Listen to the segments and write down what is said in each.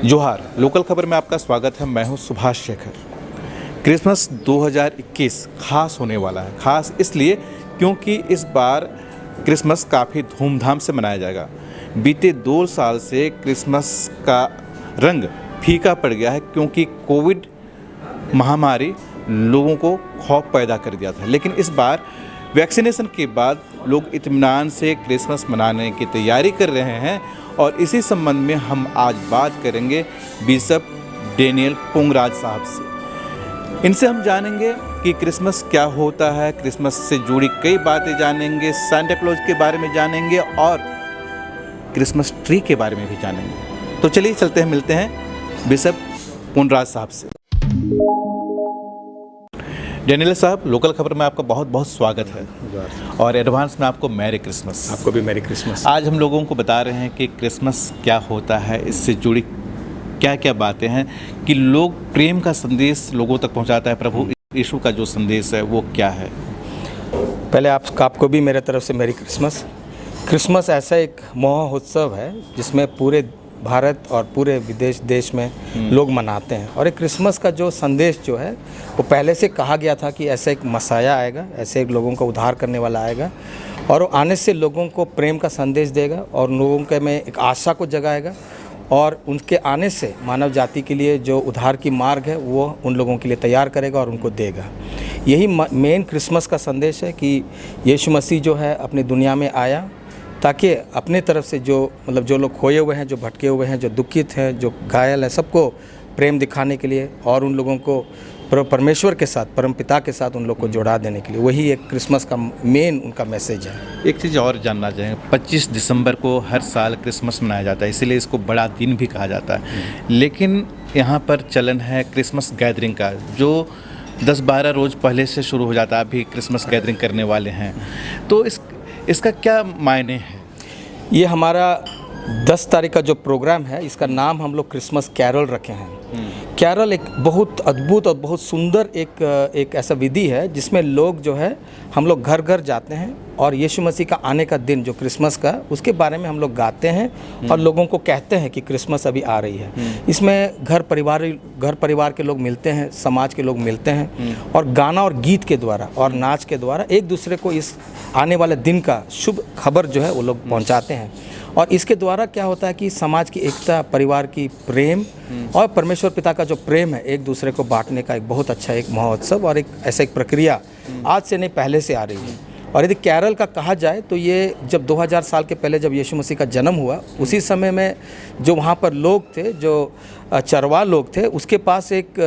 जोहार, लोकल खबर में आपका स्वागत है। मैं हूं सुभाष शेखर। क्रिसमस 2021 खास होने वाला है। खास इसलिए क्योंकि इस बार क्रिसमस काफ़ी धूमधाम से मनाया जाएगा। बीते 2 साल से क्रिसमस का रंग फीका पड़ गया है क्योंकि कोविड महामारी लोगों को खौफ पैदा कर दिया था। लेकिन इस बार वैक्सीनेशन के बाद लोग इत्मीनान से क्रिसमस मनाने की तैयारी कर रहे हैं और इसी संबंध में हम आज बात करेंगे बिशप डेनियल पोंगराज साहब से। इनसे हम जानेंगे कि क्रिसमस क्या होता है, क्रिसमस से जुड़ी कई बातें जानेंगे, सांता क्लॉज के बारे में जानेंगे और क्रिसमस ट्री के बारे में भी जानेंगे। तो चलिए चलते हैं, मिलते हैं बिशप पोंगराज साहब से। डेनियल साहब, लोकल खबर में आपका बहुत बहुत स्वागत है और एडवांस में आपको मैरी क्रिसमस। आपको भी मैरी क्रिसमस। आज हम लोगों को बता रहे हैं कि क्रिसमस क्या होता है, इससे जुड़ी क्या क्या बातें हैं कि लोग प्रेम का संदेश लोगों तक पहुंचाता है। प्रभु यीशु का जो संदेश है वो क्या है। पहले आपको भी मेरे तरफ से मैरी क्रिसमस। क्रिसमस ऐसा एक महोत्सव है जिसमें पूरे भारत और पूरे विदेश देश में लोग मनाते हैं और एक क्रिसमस का जो संदेश जो है वो पहले से कहा गया था कि ऐसा एक मसाया आएगा, ऐसे एक लोगों का उद्धार करने वाला आएगा और वो आने से लोगों को प्रेम का संदेश देगा और लोगों के में एक आशा को जगाएगा और उनके आने से मानव जाति के लिए जो उद्धार की मार्ग है वो उन लोगों के लिए तैयार करेगा और उनको देगा। यही मेन क्रिसमस का संदेश है कि यीशु मसीह जो है अपनी दुनिया में आया ताकि अपने तरफ से जो लोग खोए हुए हैं, जो भटके हुए हैं, जो दुखित हैं, जो घायल हैं, सबको प्रेम दिखाने के लिए और उन लोगों को परमेश्वर के साथ, परमपिता के साथ उन लोग को जोड़ा देने के लिए, वही एक क्रिसमस का मेन उनका मैसेज है। एक चीज़ और जानना चाहेंगे, 25 दिसंबर को हर साल क्रिसमस मनाया जाता है, इसीलिए इसको बड़ा दिन भी कहा जाता है। लेकिन यहाँ पर चलन है क्रिसमस गैदरिंग का, जो 10-12 रोज़ पहले से शुरू हो जाता है। अभी क्रिसमस गैदरिंग करने वाले हैं, तो इसका क्या मायने है? ये हमारा 10 तारीख का जो प्रोग्राम है, इसका नाम हम लोग क्रिसमस कैरल रखे हैं। कैरल एक बहुत अद्भुत और बहुत सुंदर एक ऐसा विधि है जिसमें लोग जो है हम लोग घर घर जाते हैं और यीशु मसीह का आने का दिन जो क्रिसमस का, उसके बारे में हम लोग गाते हैं और लोगों को कहते हैं कि क्रिसमस अभी आ रही है। इसमें घर परिवार के लोग मिलते हैं, समाज के लोग मिलते हैं और गाना और गीत के द्वारा और नाच के द्वारा एक दूसरे को इस आने वाले दिन का शुभ खबर जो है वो लोग पहुंचाते हैं। और इसके द्वारा क्या होता है कि समाज की एकता, परिवार की प्रेम और परमेश्वर पिता का जो प्रेम है एक दूसरे को बांटने का एक बहुत अच्छा एक महोत्सव और एक ऐसा एक प्रक्रिया आज से नहीं पहले से आ रही है। और यदि कैरल का कहा जाए तो ये जब 2000 साल के पहले जब यीशु मसीह का जन्म हुआ, उसी समय में जो वहाँ पर लोग थे, जो चरवा लोग थे, उसके पास एक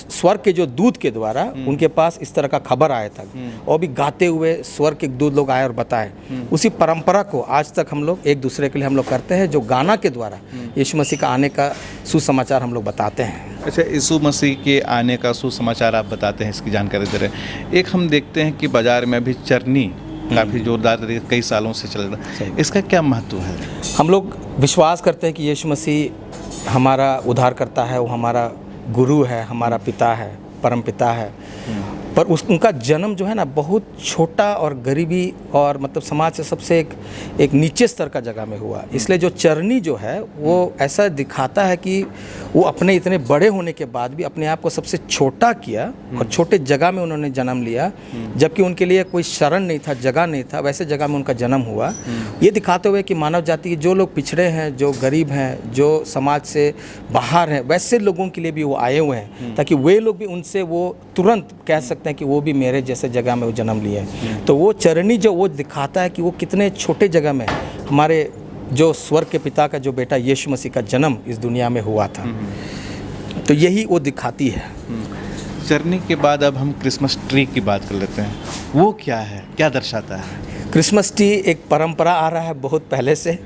स्वर्ग के जो दूत के द्वारा उनके पास इस तरह का खबर आया था और भी गाते हुए स्वर्ग के दूत लोग आए और बताए। उसी परंपरा को आज तक हम लोग एक दूसरे के लिए हम लोग करते हैं, जो गाना के द्वारा यीशु मसीह का आने का सुसमाचार हम लोग बताते हैं। अच्छा, यीशु मसीह के आने का सुसमाचार आप बताते हैं, इसकी जानकारी दे रहे हैं। एक हम देखते हैं कि बाज़ार में अभी चरनी काफ़ी जोरदार तरीके कई सालों से चल रहा है, इसका क्या महत्व है? हम लोग विश्वास करते हैं कि यीशु मसीह हमारा उद्धार करता है, वो हमारा गुरु है, हमारा पिता है, परम पिता है। पर उनका जन्म जो है ना बहुत छोटा और गरीबी और समाज से सबसे एक नीचे स्तर का जगह में हुआ। इसलिए जो चरनी जो है वो ऐसा दिखाता है कि वो अपने इतने बड़े होने के बाद भी अपने आप को सबसे छोटा किया और छोटे जगह में उन्होंने जन्म लिया, जबकि उनके लिए कोई शरण नहीं था, जगह नहीं था, वैसे जगह में उनका जन्म हुआ। ये दिखाते हुए कि मानव जाति के जो लोग पिछड़े हैं, जो गरीब हैं, जो समाज से बाहर हैं, वैसे लोगों के लिए भी वो आए हुए हैं ताकि वे लोग भी उनसे वो तुरंत कह सकते हैं कि वो भी मेरे जैसे जगह में वो जन्म लिए हैं। तो वो चरनी जो वो दिखाता है कि वो कितने छोटे जगह में हमारे जो स्वर्ग के पिता का जो बेटा यीशु मसीह का जन्म इस दुनिया में हुआ था। तो यही वो दिखाती है। चरनी के बाद अब हम क्रिसमस ट्री की बात कर लेते हैं। वो क्या है, क्या दर्शाता है? क्रिसमस ट्री एक परंपरा आ रहा है बहुत पहले से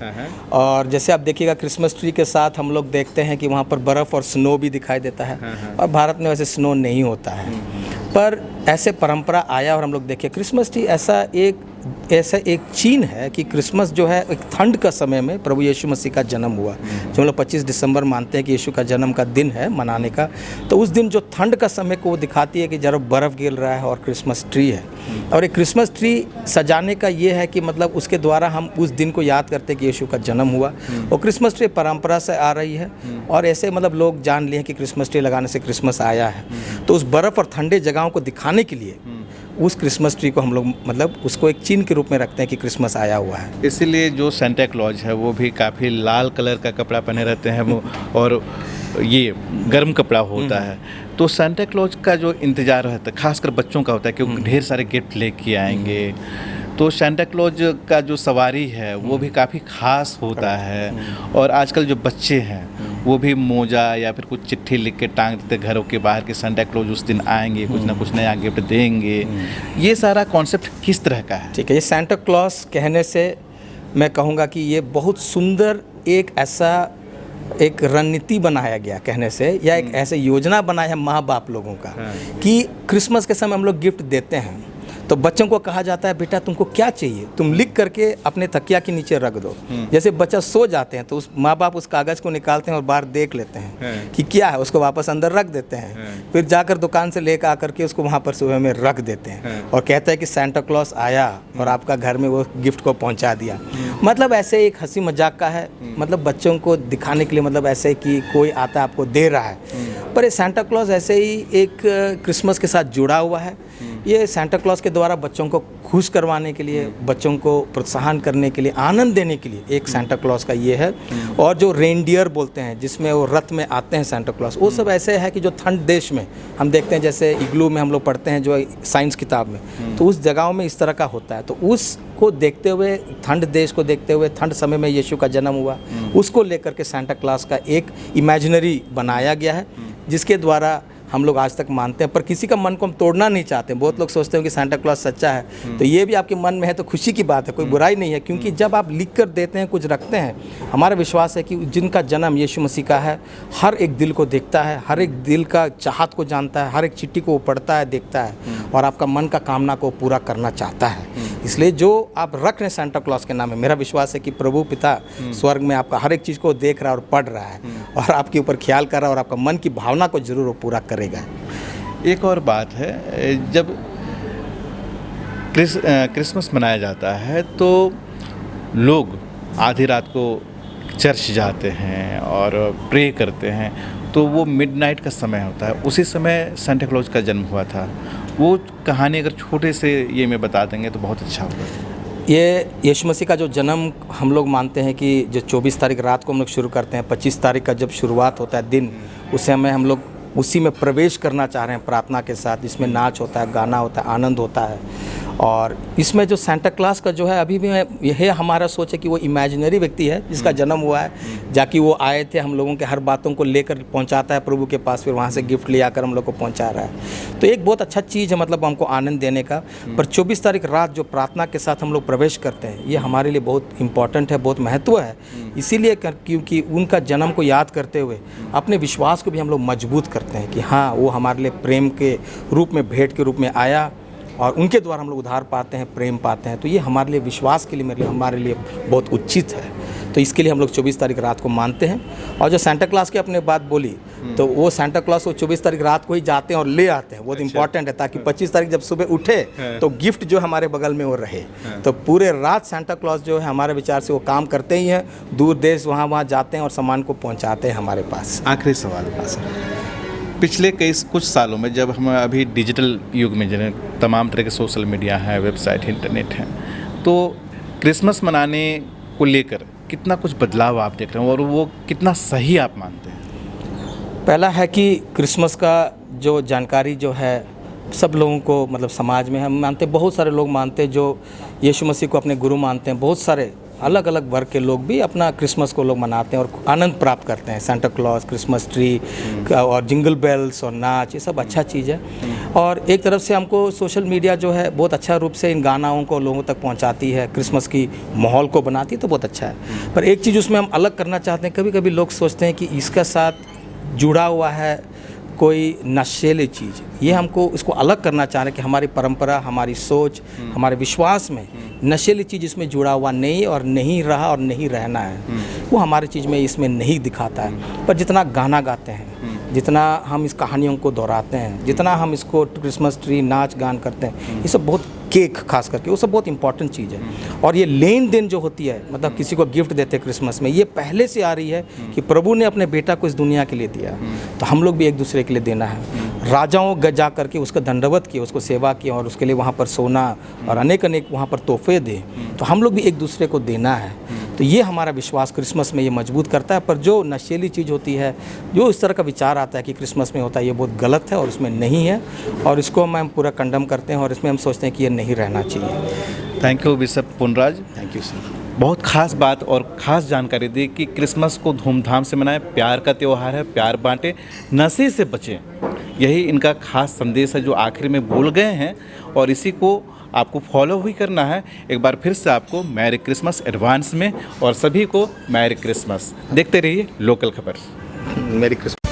और जैसे आप देखिएगा क्रिसमस ट्री के साथ हम लोग देखते हैं कि वहाँ पर बर्फ़ और स्नो भी दिखाई देता है और भारत में वैसे स्नो नहीं होता है, पर ऐसे परंपरा आया और हम लोग देखे क्रिसमस ट्री ऐसा एक ऐसा एक चीन है कि क्रिसमस जो है एक ठंड का समय में प्रभु यीशु मसीह का जन्म हुआ, जो हम लोग 25 दिसंबर मानते हैं कि यीशु का जन्म का दिन है मनाने का। तो उस दिन जो ठंड का समय को वो दिखाती है कि जरा बर्फ़ गिर रहा है और क्रिसमस ट्री है। और एक क्रिसमस ट्री सजाने का ये है कि मतलब उसके द्वारा हम उस दिन को याद करते हैं कि यीशु का जन्म हुआ। और क्रिसमस ट्री परंपरा से आ रही है और ऐसे मतलब लोग जान लिए हैं कि क्रिसमस ट्री लगाने से क्रिसमस आया है। तो उस बर्फ़ और ठंडे जगहों को दिखाने के लिए उस क्रिसमस ट्री को हम लोग मतलब उसको एक चिन्ह के रूप में रखते हैं कि क्रिसमस आया हुआ है। इसीलिए जो सेंटा क्लॉज है वो भी काफ़ी लाल कलर का कपड़ा पहने रहते हैं वो, और ये गर्म कपड़ा होता है। तो सेंटा क्लॉज का जो इंतज़ार रहता है खासकर बच्चों का होता है क्योंकि ढेर सारे गिफ्ट लेके आएंगे। तो सेंटा क्लॉज का जो सवारी है वो भी काफ़ी ख़ास होता है। और आजकल जो बच्चे हैं वो भी मोजा या फिर कुछ चिट्ठी लिख के टांग देते घरों के बाहर कि सेंटा क्लॉज उस दिन आएंगे, कुछ ना कुछ नया गिफ्ट देंगे। ये सारा कॉन्सेप्ट किस तरह का है? ठीक है, ये सेंटा क्लॉज कहने से मैं कहूँगा कि ये बहुत सुंदर एक ऐसा एक रणनीति बनाया गया कहने से, या एक ऐसे योजना बनाया माँ बाप लोगों का कि क्रिसमस के समय हम लोग गिफ्ट देते हैं तो बच्चों को कहा जाता है बेटा तुमको क्या चाहिए तुम लिख करके अपने तकिया के नीचे रख दो। जैसे बच्चा सो जाते हैं तो उस माँ बाप उस कागज़ को निकालते हैं और बाहर देख लेते हैं कि क्या है, उसको वापस अंदर रख देते हैं। फिर जाकर दुकान से लेकर आकर के उसको वहाँ पर सुबह में रख देते हैं और कहते हैं कि सेंटा क्लॉज आया और आपका घर में वो गिफ्ट को पहुँचा दिया। मतलब ऐसे एक हंसी मजाक का है, मतलब बच्चों को दिखाने के लिए, मतलब ऐसे कि कोई आता आपको दे रहा है। पर ये सेंटा क्लॉज ऐसे ही एक क्रिसमस के साथ जुड़ा हुआ है। ये सेंटा क्लॉज के द्वारा बच्चों को खुश करवाने के लिए, बच्चों को प्रोत्साहन करने के लिए, आनंद देने के लिए एक सेंटा क्लॉज का ये है। और जो रेनडियर बोलते हैं जिसमें वो रथ में आते हैं सेंटा क्लॉज, वो सब ऐसे है कि जो ठंड देश में हम देखते हैं, जैसे इग्लू में हम लोग पढ़ते हैं जो साइंस किताब में, तो उस जगहों में इस तरह का होता है। तो उसको देखते हुए, ठंड देश को देखते हुए, ठंड समय में यीशु का जन्म हुआ, उसको लेकर के सेंटा क्लॉज का एक इमेजिनरी बनाया गया है जिसके द्वारा हम लोग आज तक मानते हैं। पर किसी का मन को हम तोड़ना नहीं चाहते। बहुत लोग सोचते हैं कि सेंटा क्लॉज सच्चा है, तो ये भी आपके मन में है तो खुशी की बात है, कोई बुराई नहीं है। क्योंकि जब आप लिख कर देते हैं, कुछ रखते हैं, हमारा विश्वास है कि जिनका जन्म यीशु मसीह का है, हर एक दिल को देखता है, हर एक दिल का चाहत को जानता है, हर एक चिट्ठी को वो पढ़ता है, देखता है और आपका मन का कामना को पूरा करना चाहता है। इसलिए जो आप रख रहे हैं सेंटा क्लॉज के नाम में, मेरा विश्वास है कि प्रभु पिता स्वर्ग में आपका हर एक चीज़ को देख रहा है और पढ़ रहा है और आपके ऊपर ख्याल कर रहा है और आपका मन की भावना को जरूर वो पूरा करेगा। एक और बात है, जब क्रिसमस मनाया जाता है तो लोग आधी रात को चर्च जाते हैं और प्रे करते हैं, तो वो मिडनाइट का समय होता है, उसी समय सेंटा क्लॉज का जन्म हुआ था। वो कहानी अगर छोटे से ये में बता देंगे तो बहुत अच्छा होगा। ये यीशु मसीह का जो जन्म हम लोग मानते हैं कि जो 24 तारीख रात को हम लोग शुरू करते हैं, 25 तारीख का जब शुरुआत होता है दिन, उस समय हम लोग उसी में प्रवेश करना चाह रहे हैं प्रार्थना के साथ, जिसमें नाच होता है, गाना होता है, आनंद होता है। और इसमें जो सेंटा क्लॉज का जो है, अभी भी यह हमारा सोच है कि वो इमेजिनरी व्यक्ति है जिसका जन्म हुआ है, जाकि वो आए थे, हम लोगों के हर बातों को लेकर पहुंचाता है प्रभु के पास, फिर वहाँ से गिफ्ट ले आकर हम लोग को पहुंचा रहा है। तो एक बहुत अच्छा चीज़ है, मतलब हमको आनंद देने का। पर 24 तारीख रात जो प्रार्थना के साथ हम लोग प्रवेश करते हैं, ये हमारे लिए बहुत इम्पॉर्टेंट है, बहुत महत्व है। इसीलिए क्योंकि उनका जन्म को याद करते हुए अपने विश्वास को भी हम लोग मजबूत करते हैं कि हाँ, वो हमारे लिए प्रेम के रूप में, भेंट के रूप में आया और उनके द्वारा हम लोग उद्धार पाते हैं, प्रेम पाते हैं। तो ये हमारे लिए विश्वास के लिए, हमारे लिए बहुत उचित है। तो इसके लिए हम लोग 24 तारीख रात को मानते हैं। और जो सेंटा क्लॉज की अपने बात बोली, तो वो सेंटा क्लॉज वो 24 तारीख रात को ही जाते हैं और ले आते हैं। बहुत इंपॉर्टेंट है, ताकि 25 तारीख जब सुबह उठे तो गिफ्ट जो हमारे बगल में वो रहे। तो पूरे रात सेंटा क्लॉज जो है हमारे विचार से वो काम करते ही हैं, दूर देश वहाँ जाते हैं और सामान को पहुँचाते हैं हमारे पास। आखिरी सवाल, पिछले कुछ सालों में जब हम अभी डिजिटल युग में जिन्हें तमाम तरह के सोशल मीडिया है, वेबसाइट, इंटरनेट है, तो क्रिसमस मनाने को लेकर कितना कुछ बदलाव आप देख रहे हैं और वो कितना सही आप मानते हैं? पहला है कि क्रिसमस का जो जानकारी जो है सब लोगों को, मतलब समाज में हम मानते, बहुत सारे लोग मानते हैं जो यीशु मसीह को अपने गुरु मानते हैं। बहुत सारे अलग अलग वर्ग के लोग भी अपना क्रिसमस को लोग मनाते हैं और आनंद प्राप्त करते हैं। सेंटा क्लॉज, क्रिसमस ट्री और जिंगल बेल्स और नाच, ये सब अच्छा चीज़ है। और एक तरफ से हमको सोशल मीडिया जो है बहुत अच्छा रूप से इन गानाओं को लोगों तक पहुंचाती है, क्रिसमस की माहौल को बनाती है, तो बहुत अच्छा है। पर एक चीज़ उसमें हम अलग करना चाहते हैं, कभी कभी लोग सोचते हैं कि इसका साथ जुड़ा हुआ है कोई नशीली चीज़, ये हमको इसको अलग करना चाह रहे हैं कि हमारी परंपरा, हमारी सोच, हमारे विश्वास में नशीली चीज़ इसमें जुड़ा हुआ नहीं और नहीं रहा और नहीं रहना है। वो हमारी चीज़ में इसमें नहीं दिखाता है। पर जितना गाना गाते हैं, जितना हम इस कहानियों को दोहराते हैं, जितना हम इसको क्रिसमस ट्री नाच गान करते हैं, ये सब बहुत, केक खास करके, वो सब बहुत इंपॉर्टेंट चीज़ है। और ये लेन देन जो होती है, मतलब किसी को गिफ्ट देते हैं क्रिसमस में, ये पहले से आ रही है कि प्रभु ने अपने बेटा को इस दुनिया के लिए दिया, तो हम लोग भी एक दूसरे के लिए देना है। राजाओं जा करके उसका दंडवत किया, उसको सेवा किया और उसके लिए वहाँ पर सोना और अनेक अनेक वहाँ पर तोहफे दे, तो हम लोग भी एक दूसरे को देना है। तो ये हमारा विश्वास क्रिसमस में ये मजबूत करता है। पर जो नशीली चीज़ होती है, जो इस तरह का विचार आता है कि क्रिसमस में होता है, ये बहुत गलत है और इसमें नहीं है, और इसको हम पूरा कंडम करते हैं और इसमें हम सोचते हैं कि ये नहीं रहना चाहिए। Thank you bishop Punraj. Thank you sir. बहुत खास बात और ख़ास जानकारी दी कि क्रिसमस को धूमधाम से मनाएं, प्यार का त्यौहार है, प्यार बांटें, नशे से बचें। यही इनका खास संदेश है जो आखिर में बोल गए हैं, और इसी को आपको फॉलो भी करना है। एक बार फिर से आपको मैरी क्रिसमस एडवांस में, और सभी को मैरी क्रिसमस। देखते रहिए लोकल खबर। Merry Christmas.